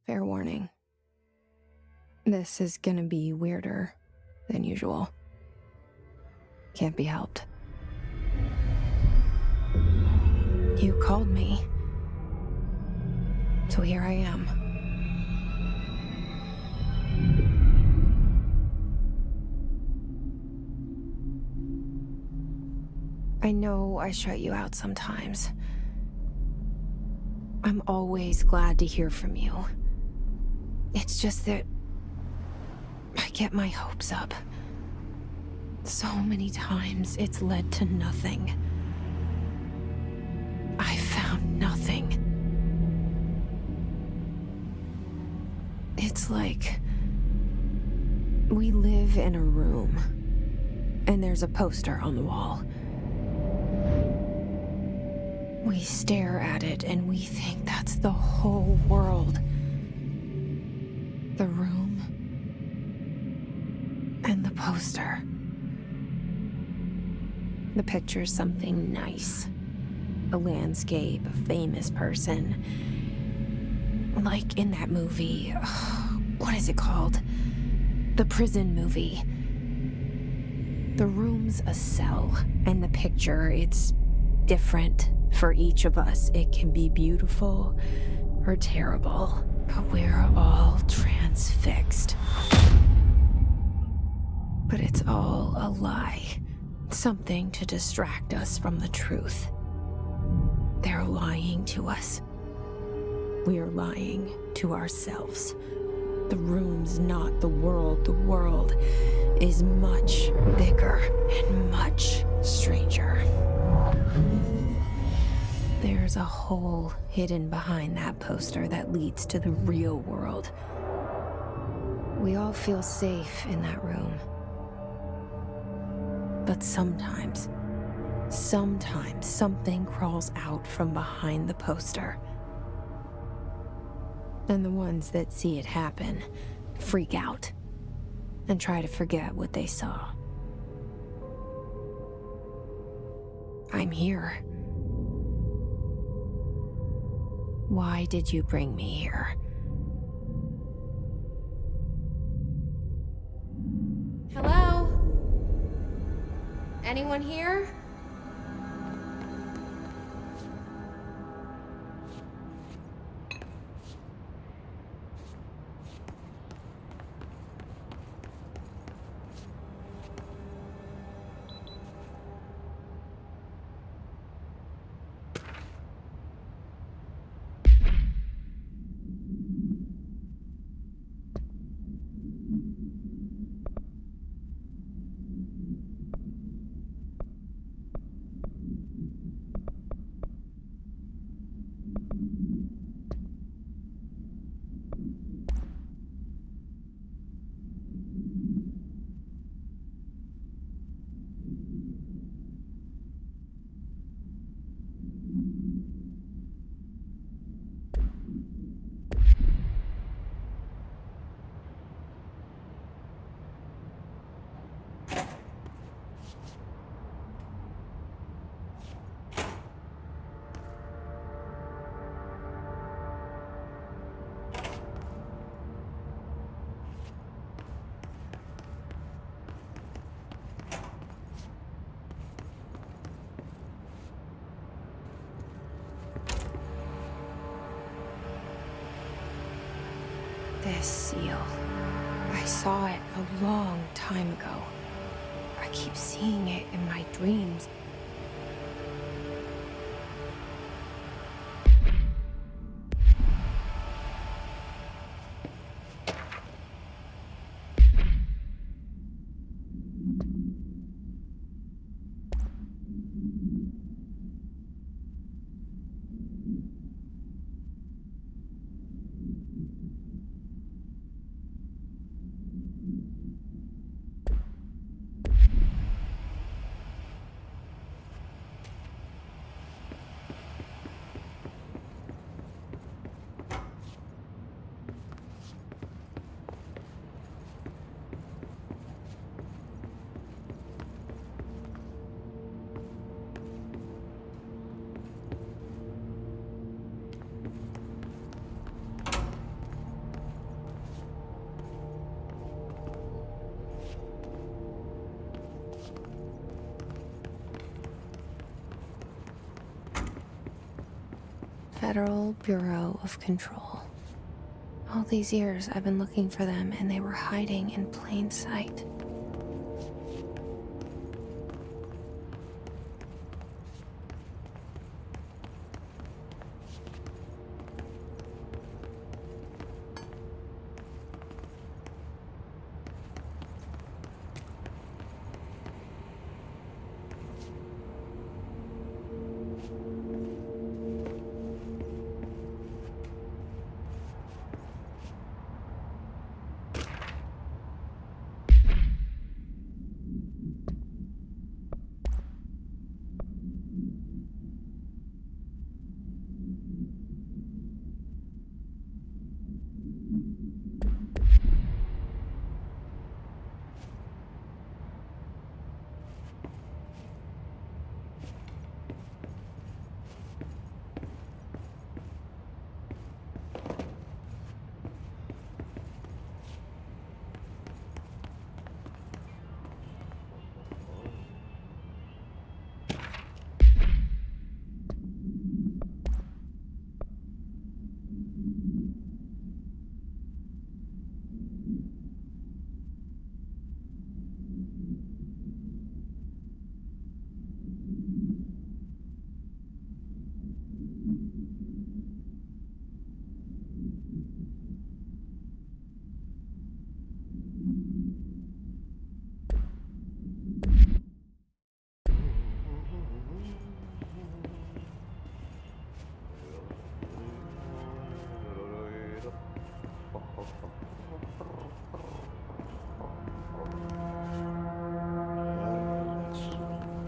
Fair warning. This is gonna be weirder than usual. Can't be helped. You called me. So here I am. I know I shut you out sometimes. I'm always glad to hear from you. It's just that I get my hopes up. So many times it's led to nothing. I found nothing. It's like we live in a room, and there's a poster on the wall. We stare at it and we think that's the whole world. The room and the poster. The picture's something nice. A landscape, a famous person. Like in that movie, what is it called? The prison movie. The room's a cell, and the picture, it's different for each of us. It can be beautiful or terrible, but we're all transfixed. But it's all a lie. Something to distract us from the truth. They're lying to us. We're lying to ourselves. The room's not the world. The world is much bigger and much stranger. There's a hole hidden behind that poster that leads to the real world. We all feel safe in that room. But sometimes something crawls out from behind the poster. And the ones that see it happen freak out and try to forget what they saw. I'm here. Why did you bring me here? Hello? Anyone here? This seal. I saw it a long time ago. I keep seeing it in my dreams. Federal Bureau of Control. All these years I've been looking for them and they were hiding in plain sight.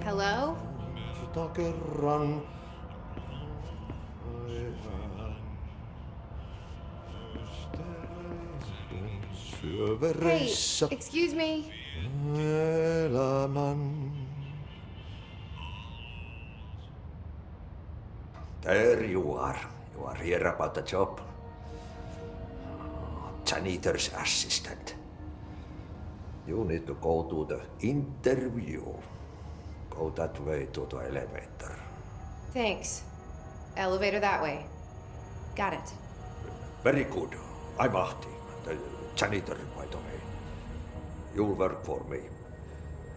Hello? Sitä kerran aivan Hey, syövereissä excuse me. elämän. There you are. You are here about the job. Janitor's assistant. You need to go to the interview. Go that way to the elevator. Thanks. Elevator that way. Got it. Very good. I'm Ahti, the janitor, by the way. You'll work for me.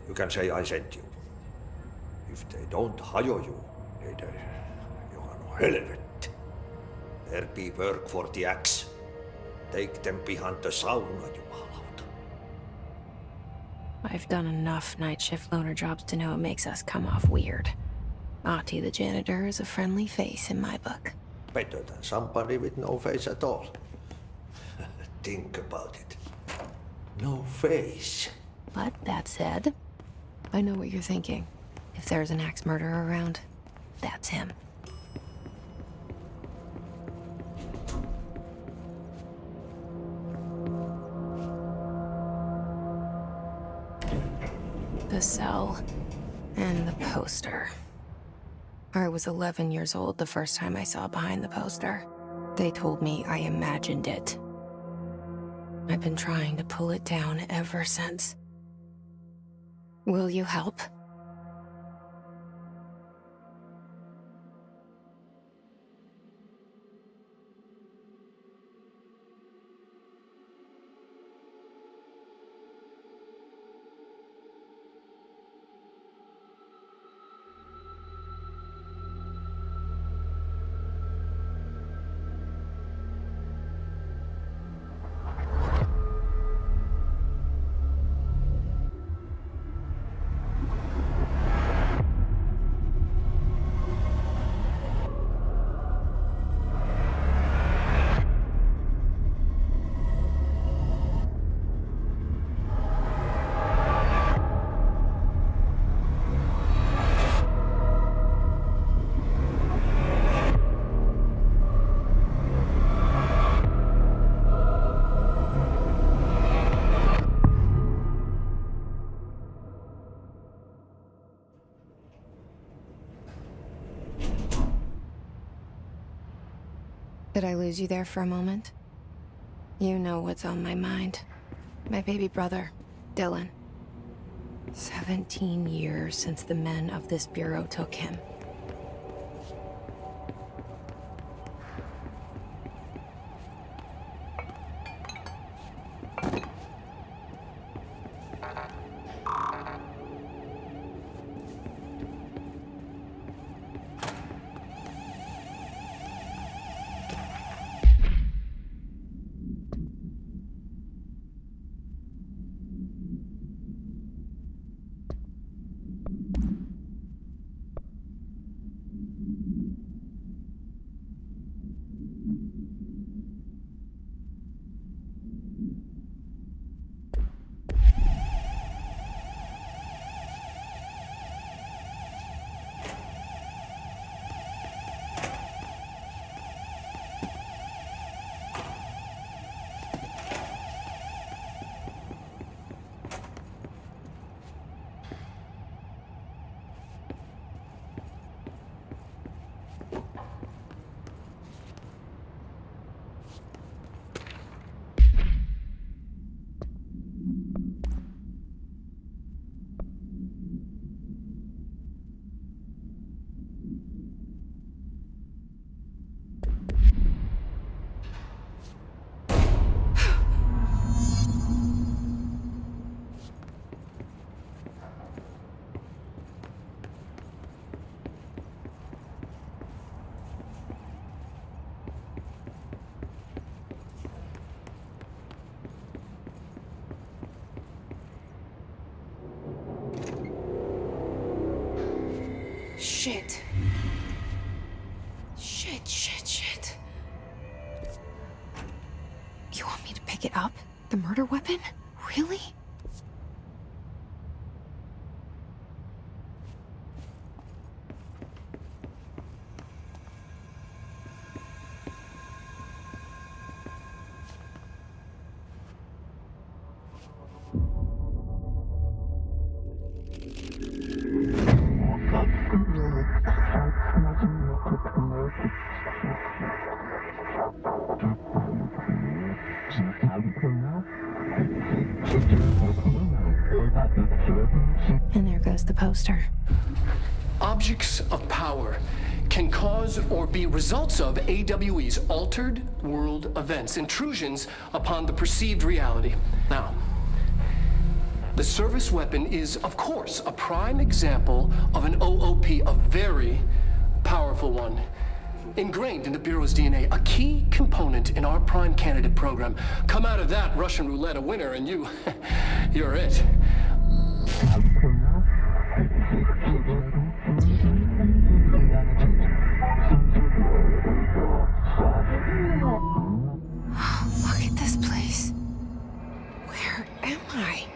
You can say I sent you. If they don't hire you, niin Johan on helvetti. There be work for the axe. Take them behind the sauna, jumalauta. I've done enough night shift loner jobs to know it makes us come off weird. Ahti the janitor is a friendly face in my book. Better than somebody with no face at all. Think about it. No face. But that said, I know what you're thinking. If there's an axe murderer around, that's him. The cell and the poster. I was 11 years old the first time I saw behind the poster. They told me I imagined it. I've been trying to pull it down ever since. Will you help? Did I lose you there for a moment? You know what's on my mind. My baby brother, Dylan. 17 years since the men of this bureau took him. Shit. Shit. You want me to pick it up? The murder weapon? Really? And there goes the poster. Objects of power can cause or be results of AWE's altered world events, intrusions upon the perceived reality. Now, the service weapon is, of course, a prime example of an OOP, a very powerful one. Ingrained in the Bureau's DNA, a key component in our prime candidate program. Come out of that Russian roulette a winner and you're it. Look at this place. Where am I?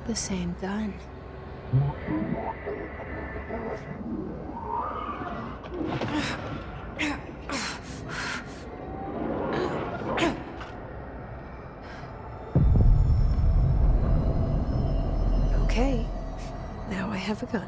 The same gun. Okay, now I have a gun.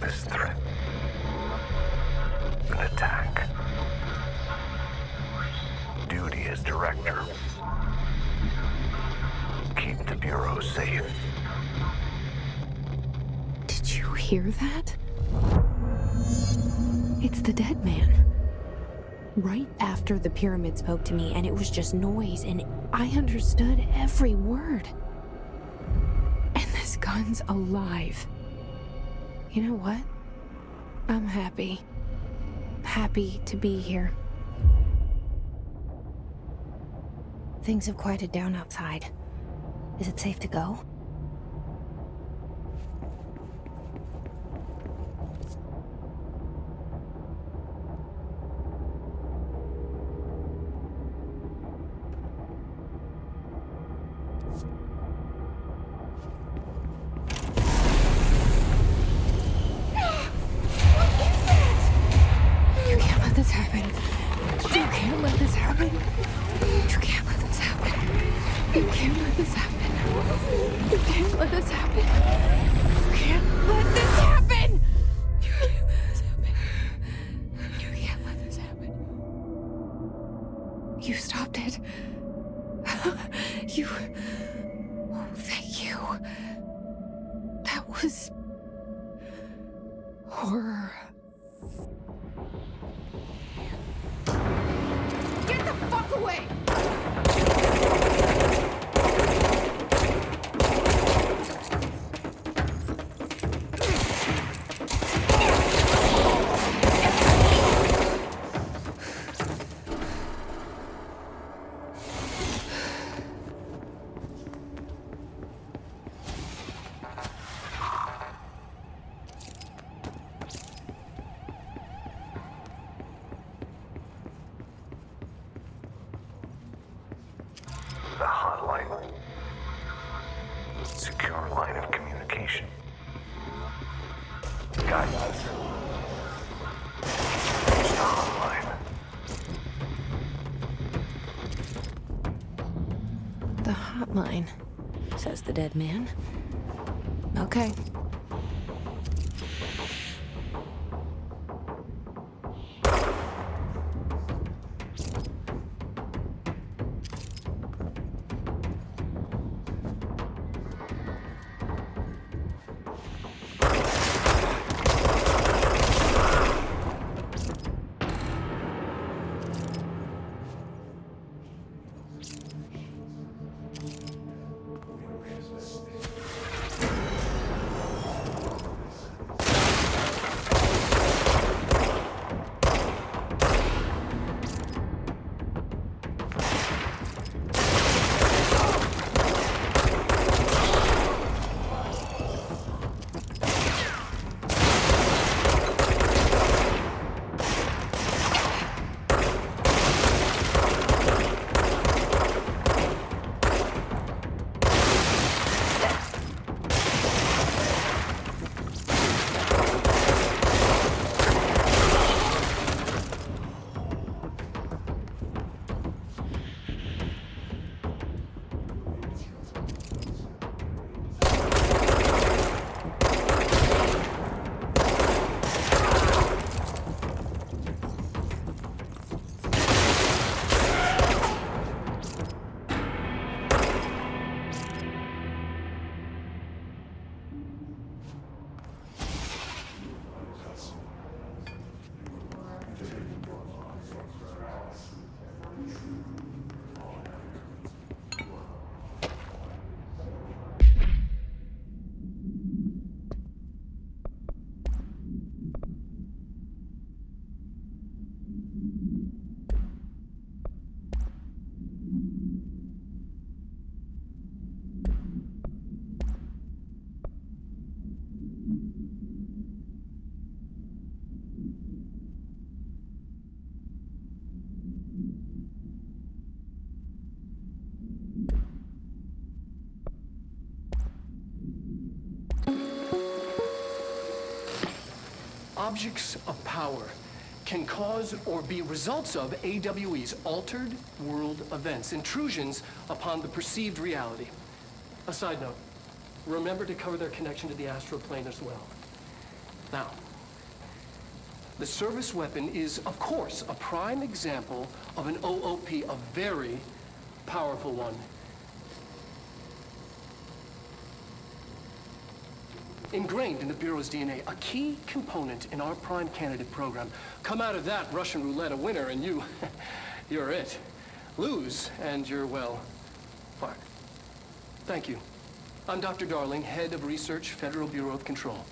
this threat. An attack. Duty as director. Keep the Bureau safe. Did you hear that? It's the dead man. Right after the pyramid spoke to me, and it was just noise, and I understood every word. And this gun's alive. You know what? I'm happy. Happy to be here. Things have quieted down outside. Is it safe to go? You can't let this happen. You can't let this happen. You can't let this happen. You can't let this happen. You can't let this happen. You can't let this happen. You can't let this happen. You can't let this happen. You stopped it. You. Oh, thank you. That was horror. Get the fuck away! The hotline. Secure line of communication. Guidance. Reach the hotline. The hotline, says the dead man. Okay. Objects of power can cause or be results of AWE's altered world events, intrusions upon the perceived reality. A side note, remember to cover their connection to the astral plane as well. Now, the service weapon is, of course, a prime example of an OOP, a very powerful one. Ingrained in the Bureau's DNA, a key component in our prime candidate program. Come out of that Russian roulette a winner and you're it. Lose and you're, well, fired. Thank you. I'm Dr. Darling, head of research, Federal Bureau of Control.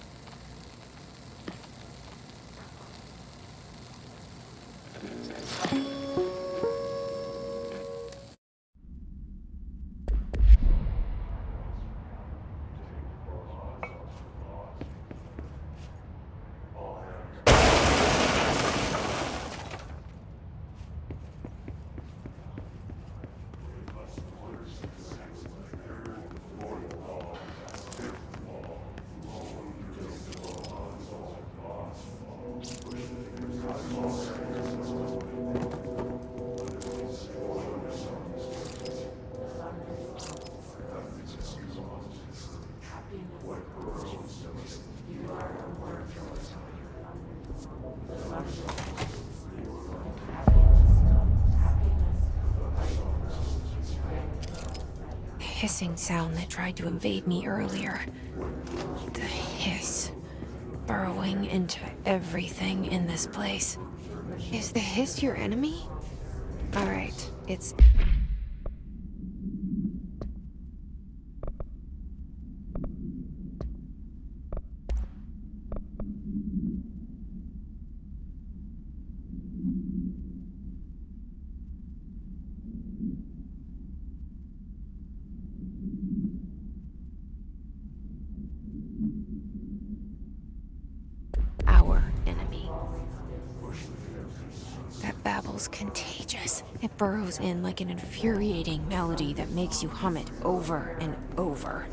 Hissing sound that tried to invade me earlier. The hiss. Burrowing into everything in this place. Is the hiss your enemy? Alright, it's... our enemy. That babble's contagious. It burrows in like an infuriating melody that makes you hum it over and over.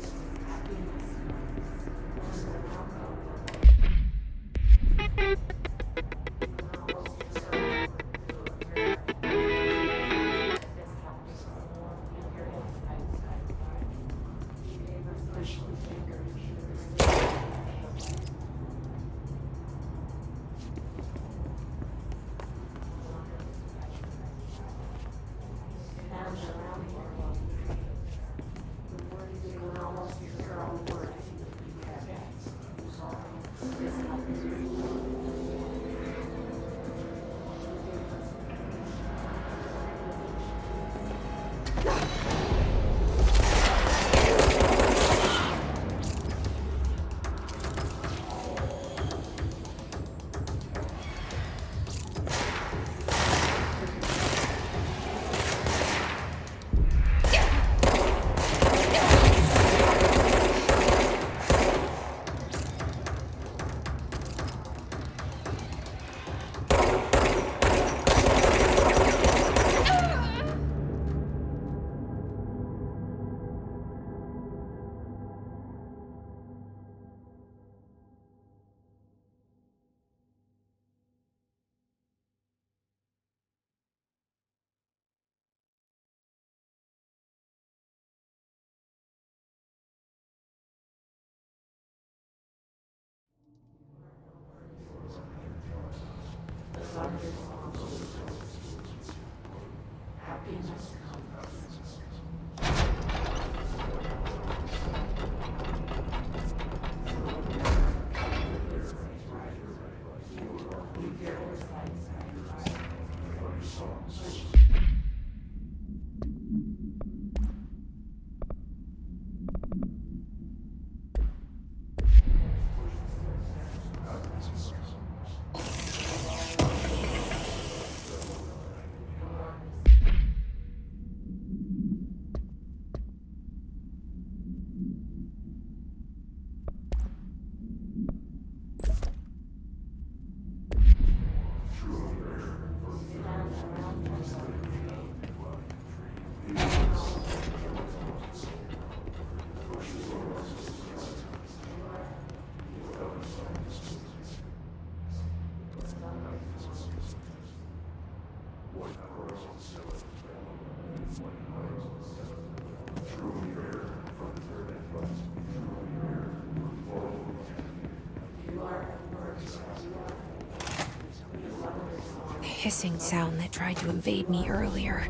hissing sound that tried to invade me earlier.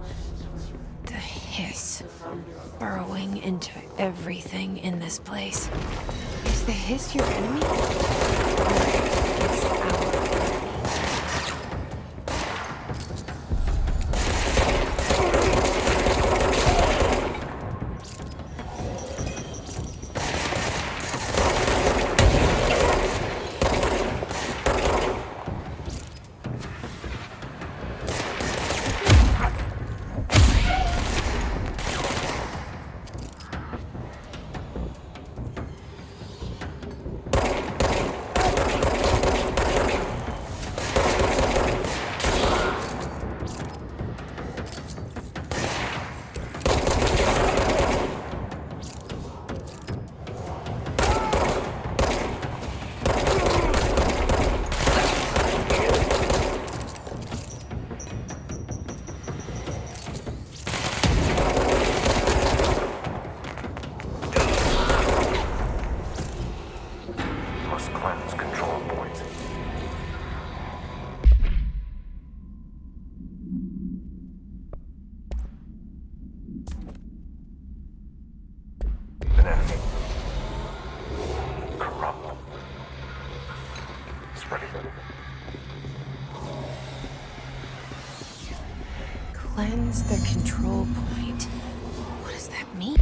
The hiss, burrowing into everything in this place. Is the hiss your enemy? Or it's our enemy? Must cleanse control points. An enemy. Corrupt. Spreading. Cleanse the control point. What does that mean?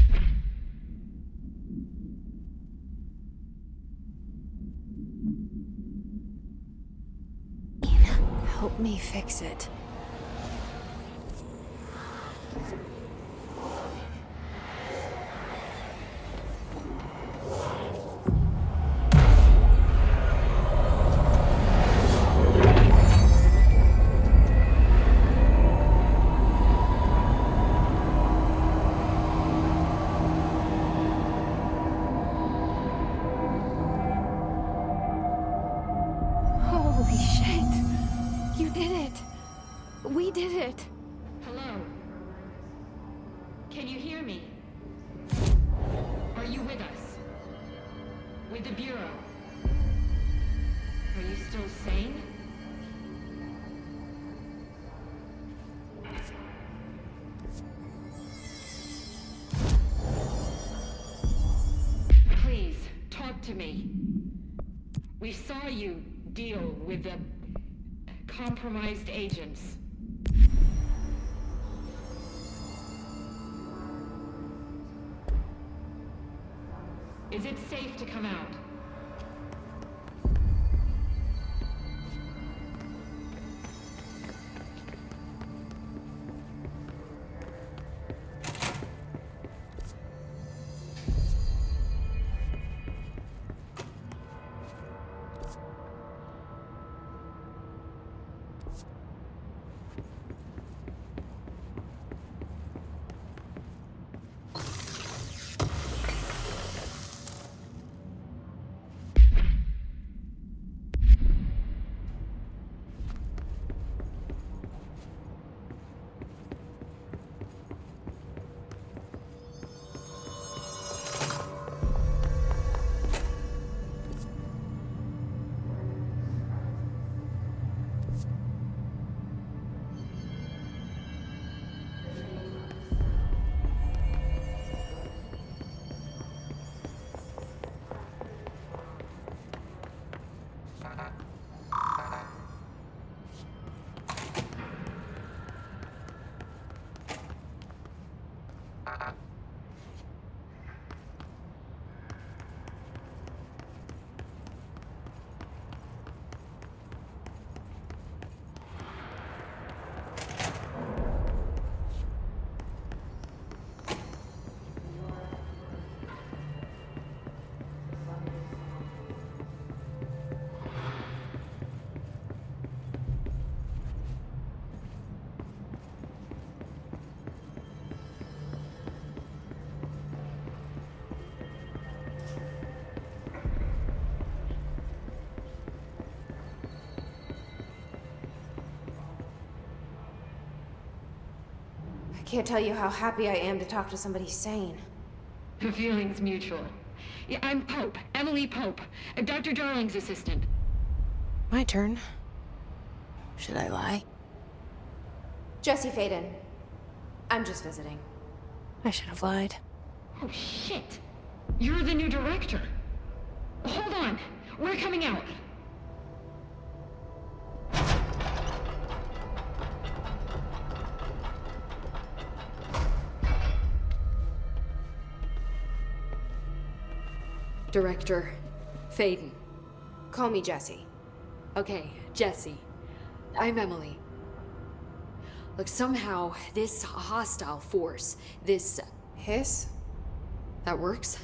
Help me fix it. Holy shit! You did it! We did it! Hello? Can you hear me? Are you with us? With the Bureau? Are you still sane? Please, talk to me. We saw you deal with the compromised agents. Is it safe to come out? I can't tell you how happy I am to talk to somebody sane. The feeling's mutual. Yeah, I'm Pope, Emily Pope, Dr. Darling's assistant. My turn. Should I lie? Jesse Faden. I'm just visiting. I should have lied. Oh, shit. You're the new director. Hold on. We're coming out. Director Faden. Call me Jesse. Okay, Jesse. I'm Emily. Look, somehow this hostile force, this... Hiss? that works?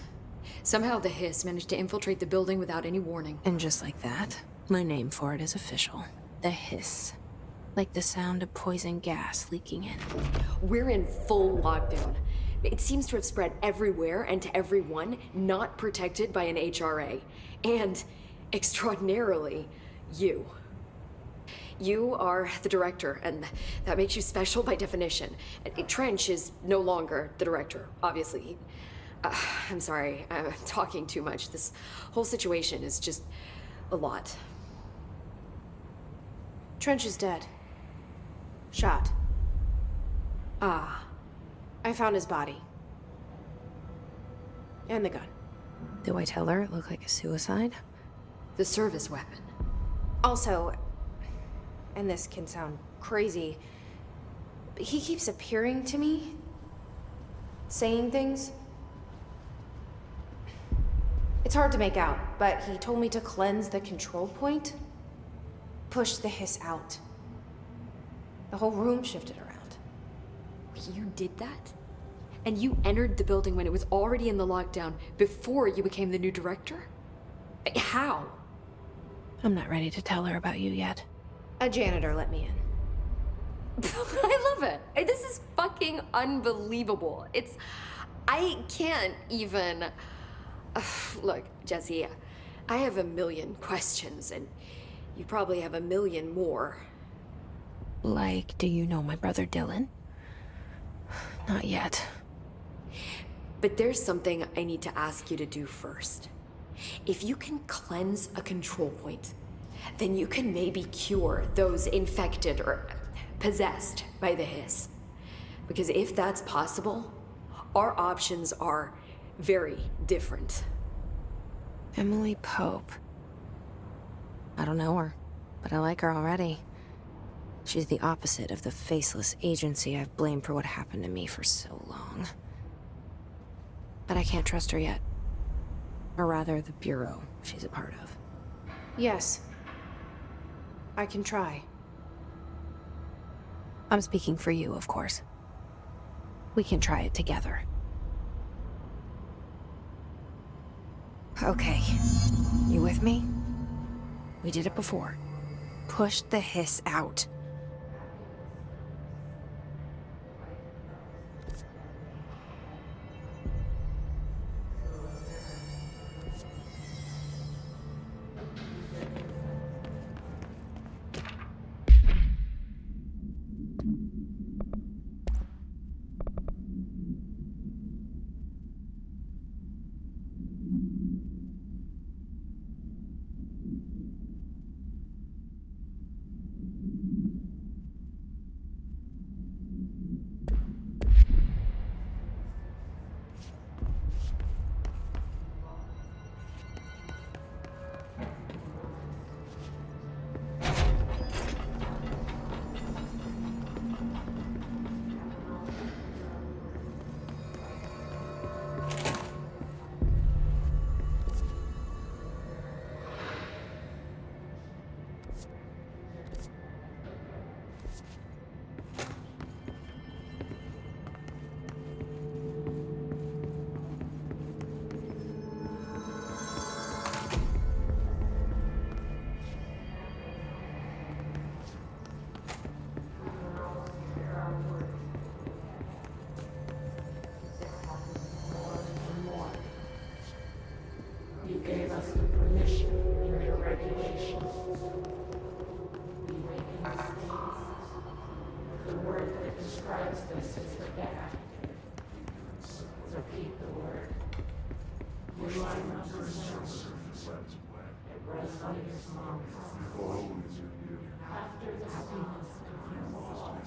Somehow the Hiss managed to infiltrate the building without any warning. And just like that, my name for it is official. The Hiss. Like the sound of poison gas leaking in. We're in full lockdown. It seems to have spread everywhere and to everyone not protected by an HRA. And, extraordinarily, you. You are the director, and that makes you special by definition. Trench is no longer the director, obviously. I'm sorry, I'm talking too much. This whole situation is just a lot. Trench is dead. Shot. Ah. I found his body. And the gun. Do I tell her it looked like a suicide? The service weapon. Also, and this can sound crazy, but he keeps appearing to me. Saying things. It's hard to make out, but he told me to cleanse the control point. Push the Hiss out. The whole room shifted around. You did that? And you entered the building when it was already in the lockdown before you became the new director? How? I'm not ready to tell her about you yet. A janitor let me in. I love it. This is fucking unbelievable. I can't even... Look, Jesse, I have a million questions, and you probably have a million more. Like, do you know my brother Dylan? Not yet. But there's something I need to ask you to do first. If you can cleanse a control point, then you can maybe cure those infected or possessed by the Hiss. Because if that's possible, our options are very different. Emily Pope. I don't know her, but I like her already. She's the opposite of the faceless agency I've blamed for what happened to me for so long. But I can't trust her yet. Or rather, the Bureau she's a part of. Yes. I can try. I'm speaking for you, of course. We can try it together. Okay. You with me? We did it before. Push the Hiss out. After the sweetness of your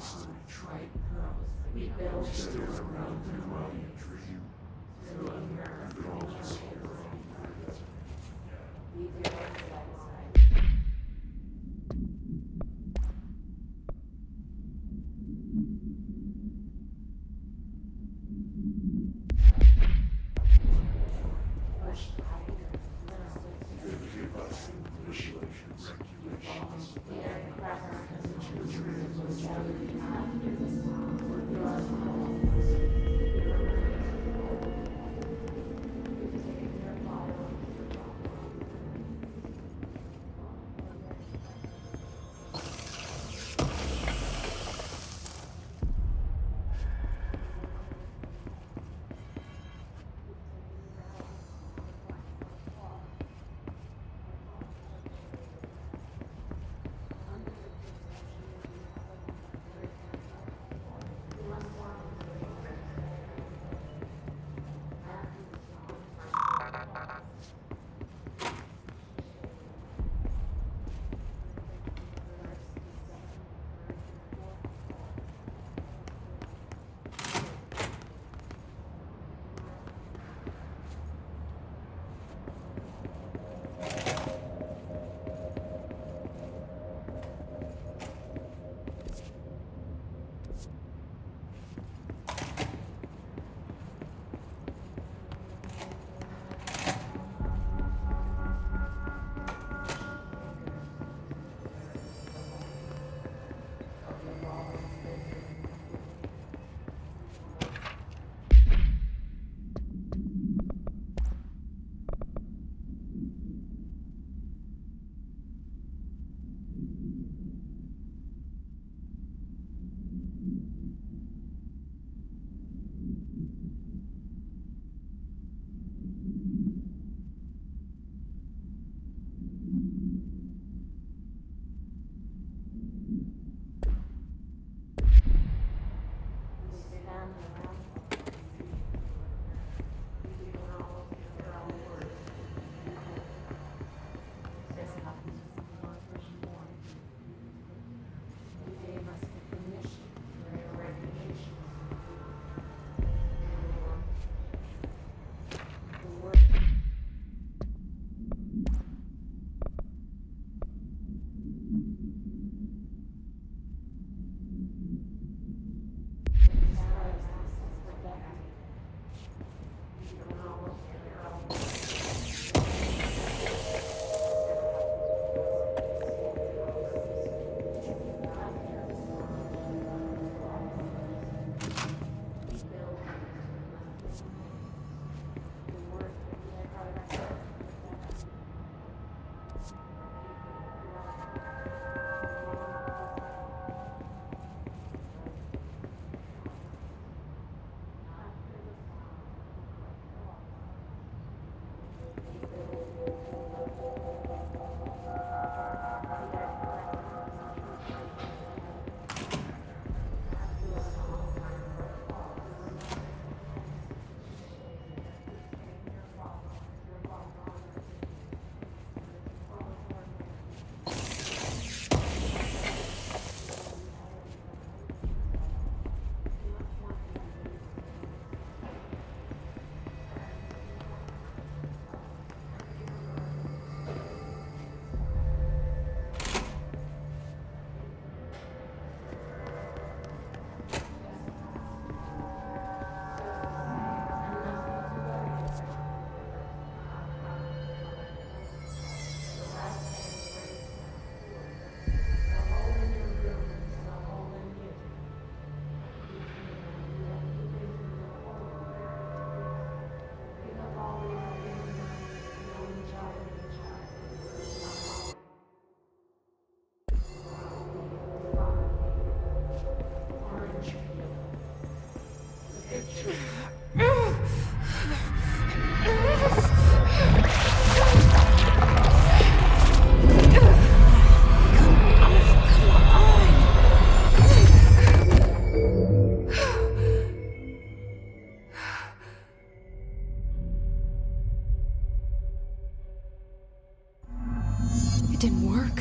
It didn't work.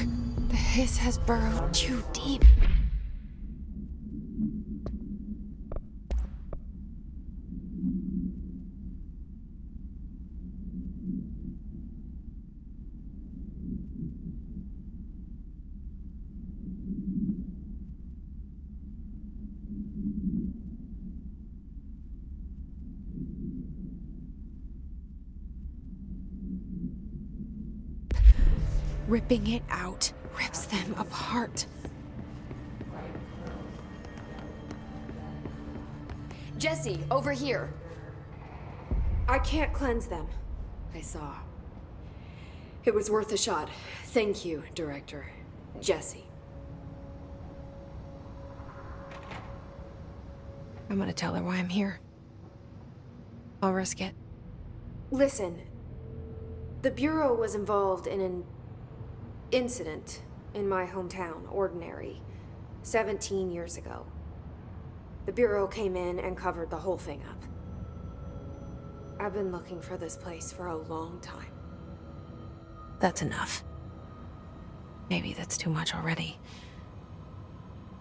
The hiss has burrowed too deep. Ripping it out rips them apart. Jesse, over here. I can't cleanse them. I saw. It was worth a shot. Thank you, Director. Jesse. I'm gonna tell her why I'm here. I'll risk it. Listen, the Bureau was involved in an incident in my hometown, Ordinary, 17 years ago. The Bureau came in and covered the whole thing up. I've been looking for this place for a long time. That's enough. Maybe that's too much already.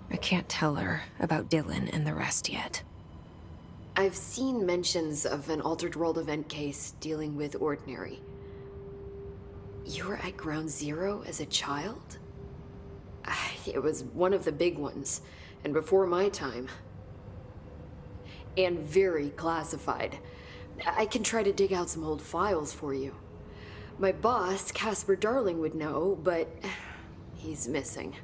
I can't tell her about Dylan and the rest yet. I've seen mentions of an Altered World event case dealing with Ordinary. You were at Ground Zero as a child? It was one of the big ones, and before my time. And very classified. I can try to dig out some old files for you. My boss, Casper Darling, would know, but he's missing.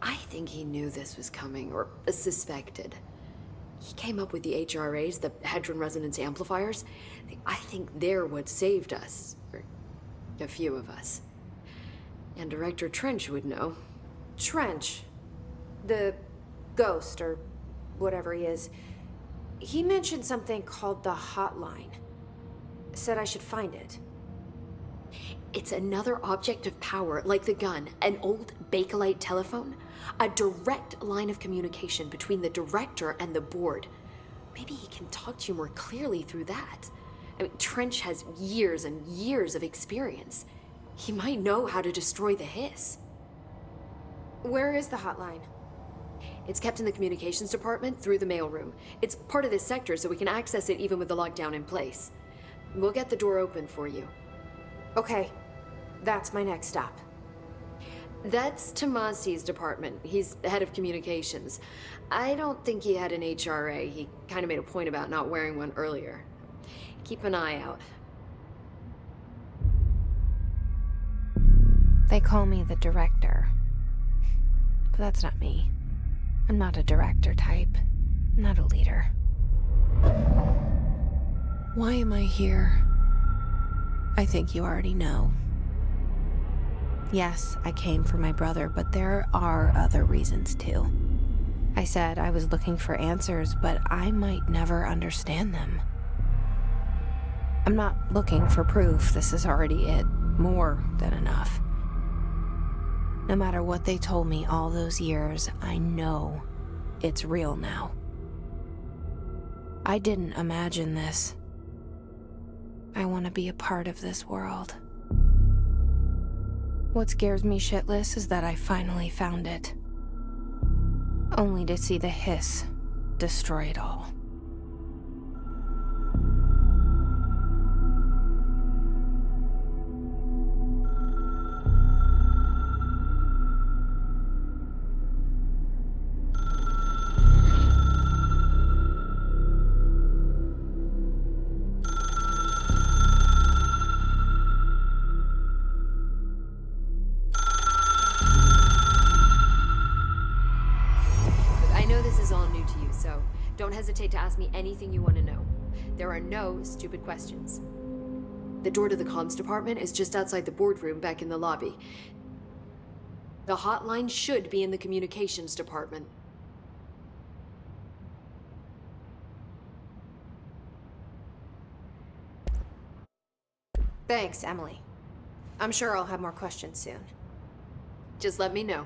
I think he knew this was coming, or suspected. He came up with the HRAs, the Hadron Resonance Amplifiers. I think they're what saved us. Or a few of us. And Director Trench would know. Trench, the ghost, or whatever he is, he mentioned something called the Hotline. Said I should find it. It's another object of power, like the gun, an old Bakelite telephone. A direct line of communication between the director and the board. Maybe he can talk to you more clearly through that. I mean, Trench has years and years of experience. He might know how to destroy the Hiss. Where is the Hotline? It's kept in the communications department through the mailroom. It's part of this sector, so we can access it even with the lockdown in place. We'll get the door open for you. Okay, that's my next stop. That's Tomasi's department. He's head of communications. I don't think he had an HRA. He kind of made a point about not wearing one earlier. Keep an eye out. They call me the director. But that's not me. I'm not a director type. I'm not a leader. Why am I here? I think you already know. Yes, I came for my brother, but there are other reasons too. I said I was looking for answers, but I might never understand them. I'm not looking for proof. This is already it. More than enough. No matter what they told me all those years, I know it's real now. I didn't imagine this. I want to be a part of this world. What scares me shitless is that I finally found it. Only to see the Hiss destroy it all. Don't hesitate to ask me anything you want to know. There are no stupid questions. The door to the comms department is just outside the boardroom back in the lobby. The hotline should be in the communications department. Thanks, Emily. I'm sure I'll have more questions soon. Just let me know.